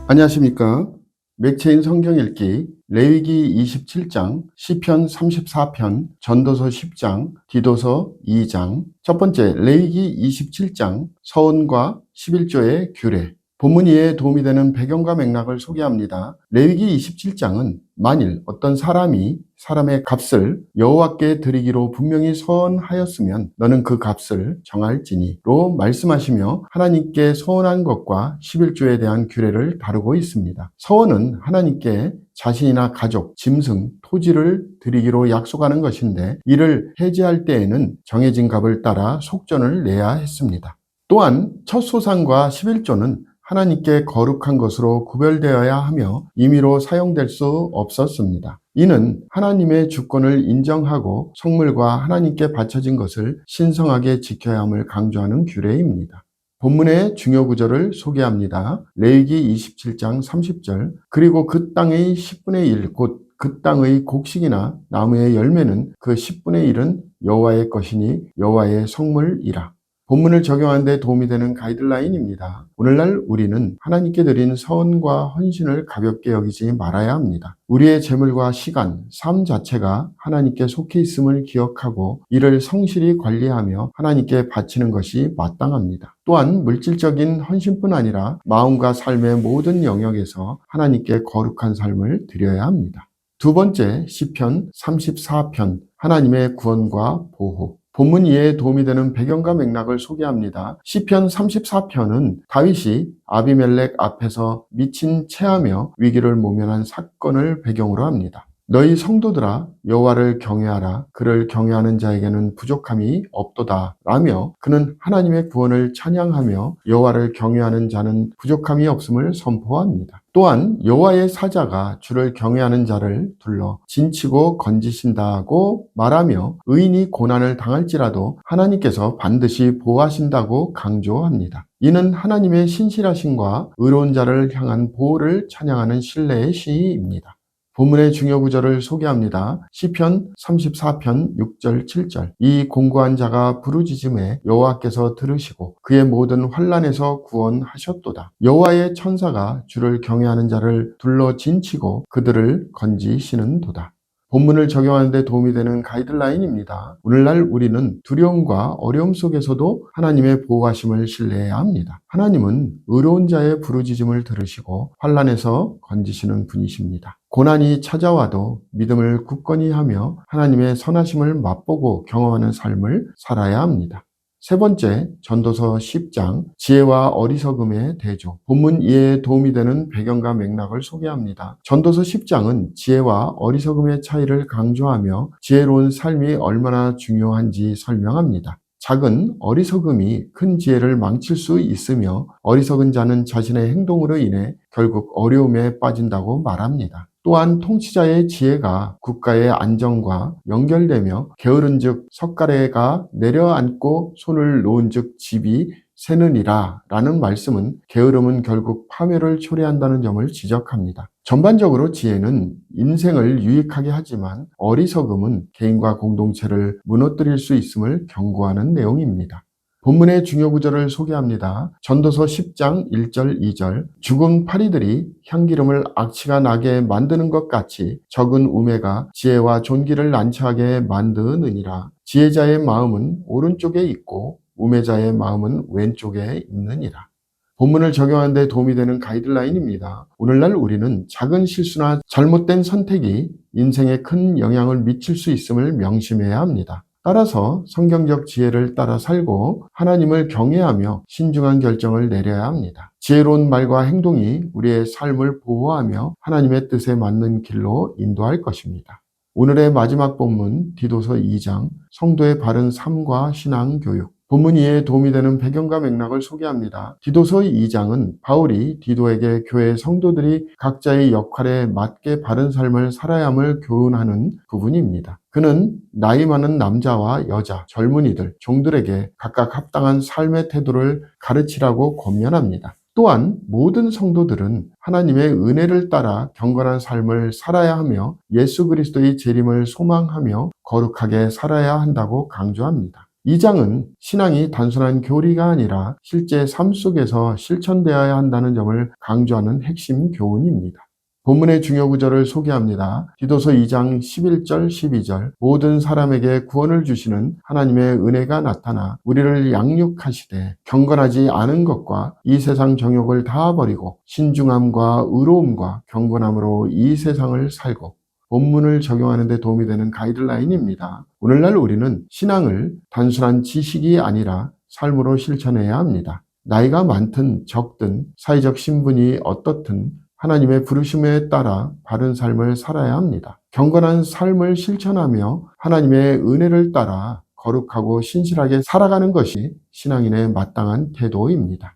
안녕하십니까. 맥체인 성경 읽기 레위기 27장, 시편 34편, 전도서 10장, 디도서 2장. 첫 번째, 레위기 27장 서원과 11조의 규례. 본문 이해에 도움이 되는 배경과 맥락을 소개합니다. 레위기 27장은 만일 어떤 사람이 사람의 값을 여호와께 드리기로 분명히 서원하였으면 너는 그 값을 정할지니로 말씀하시며 하나님께 서원한 것과 11조에 대한 규례를 다루고 있습니다. 서원은 하나님께 자신이나 가족, 짐승, 토지를 드리기로 약속하는 것인데 이를 해지할 때에는 정해진 값을 따라 속전을 내야 했습니다. 또한 첫 소상과 11조는 하나님께 거룩한 것으로 구별되어야 하며 임의로 사용될 수 없었습니다. 이는 하나님의 주권을 인정하고 성물과 하나님께 바쳐진 것을 신성하게 지켜야 함을 강조하는 규례입니다. 본문의 중요 구절을 소개합니다. 레위기 27장 30절 그리고 그 땅의 10분의 1 곧 그 땅의 곡식이나 나무의 열매는 그 10분의 1은 여호와의 것이니 여호와의 성물이라. 본문을 적용하는 데 도움이 되는 가이드라인입니다. 오늘날 우리는 하나님께 드린 서원과 헌신을 가볍게 여기지 말아야 합니다. 우리의 재물과 시간, 삶 자체가 하나님께 속해 있음을 기억하고 이를 성실히 관리하며 하나님께 바치는 것이 마땅합니다. 또한 물질적인 헌신뿐 아니라 마음과 삶의 모든 영역에서 하나님께 거룩한 삶을 드려야 합니다. 두 번째, 시편 34편, 하나님의 구원과 보호. 본문 이해에 도움이 되는 배경과 맥락을 소개합니다. 시편 34편은 다윗이 아비멜렉 앞에서 미친 체하며 위기를 모면한 사건을 배경으로 합니다. 너희 성도들아 여호와를 경외하라. 그를 경외하는 자에게는 부족함이 없도다 라며 그는 하나님의 구원을 찬양하며 여호와를 경외하는 자는 부족함이 없음을 선포합니다. 또한 여호와의 사자가 주를 경외하는 자를 둘러 진치고 건지신다고 말하며 의인이 고난을 당할지라도 하나님께서 반드시 보호하신다고 강조합니다. 이는 하나님의 신실하심과 의로운 자를 향한 보호를 찬양하는 신뢰의 시입니다. 본문의 중요 구절을 소개합니다. 시편 34편 6절 7절 이 공고한 자가 부르짖음에 여호와께서 들으시고 그의 모든 환난에서 구원하셨도다. 여호와의 천사가 주를 경외하는 자를 둘러 진치고 그들을 건지시는도다. 본문을 적용하는 데 도움이 되는 가이드라인입니다. 오늘날 우리는 두려움과 어려움 속에서도 하나님의 보호하심을 신뢰해야 합니다. 하나님은 의로운 자의 부르짖음을 들으시고 환난에서 건지시는 분이십니다. 고난이 찾아와도 믿음을 굳건히 하며 하나님의 선하심을 맛보고 경험하는 삶을 살아야 합니다. 세 번째, 전도서 10장, 지혜와 어리석음의 대조. 본문 이해에 도움이 되는 배경과 맥락을 소개합니다. 전도서 10장은 지혜와 어리석음의 차이를 강조하며 지혜로운 삶이 얼마나 중요한지 설명합니다. 작은 어리석음이 큰 지혜를 망칠 수 있으며 어리석은 자는 자신의 행동으로 인해 결국 어려움에 빠진다고 말합니다. 또한 통치자의 지혜가 국가의 안정과 연결되며 게으른즉 석가래가 내려앉고 손을 놓은즉 집이 새느니라 라는 말씀은 게으름은 결국 파멸을 초래한다는 점을 지적합니다. 전반적으로 지혜는 인생을 유익하게 하지만 어리석음은 개인과 공동체를 무너뜨릴 수 있음을 경고하는 내용입니다. 본문의 중요 구절을 소개합니다. 전도서 10장 1절 2절 죽은 파리들이 향기름을 악취가 나게 만드는 것 같이 적은 우매가 지혜와 존귀를 난처하게 만드느니라. 지혜자의 마음은 오른쪽에 있고 우매자의 마음은 왼쪽에 있느니라. 본문을 적용하는 데 도움이 되는 가이드라인입니다. 오늘날 우리는 작은 실수나 잘못된 선택이 인생에 큰 영향을 미칠 수 있음을 명심해야 합니다. 따라서 성경적 지혜를 따라 살고 하나님을 경외하며 신중한 결정을 내려야 합니다. 지혜로운 말과 행동이 우리의 삶을 보호하며 하나님의 뜻에 맞는 길로 인도할 것입니다. 오늘의 마지막 본문 디도서 2장, 성도의 바른 삶과 신앙 교육. 본문 이해에 도움이 되는 배경과 맥락을 소개합니다. 디도서 2장은 바울이 디도에게 교회 성도들이 각자의 역할에 맞게 바른 삶을 살아야 함을 교훈하는 부분입니다. 그는 나이 많은 남자와 여자, 젊은이들, 종들에게 각각 합당한 삶의 태도를 가르치라고 권면합니다. 또한 모든 성도들은 하나님의 은혜를 따라 경건한 삶을 살아야 하며 예수 그리스도의 재림을 소망하며 거룩하게 살아야 한다고 강조합니다. 2장은 신앙이 단순한 교리가 아니라 실제 삶 속에서 실천되어야 한다는 점을 강조하는 핵심 교훈입니다. 본문의 중요 구절을 소개합니다. 디도서 2장 11절 12절 모든 사람에게 구원을 주시는 하나님의 은혜가 나타나 우리를 양육하시되 경건하지 않은 것과 이 세상 정욕을 다 버리고 신중함과 의로움과 경건함으로 이 세상을 살고. 본문을 적용하는 데 도움이 되는 가이드라인입니다. 오늘날 우리는 신앙을 단순한 지식이 아니라 삶으로 실천해야 합니다. 나이가 많든 적든 사회적 신분이 어떻든 하나님의 부르심에 따라 바른 삶을 살아야 합니다. 경건한 삶을 실천하며 하나님의 은혜를 따라 거룩하고 신실하게 살아가는 것이 신앙인의 마땅한 태도입니다.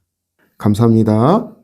감사합니다.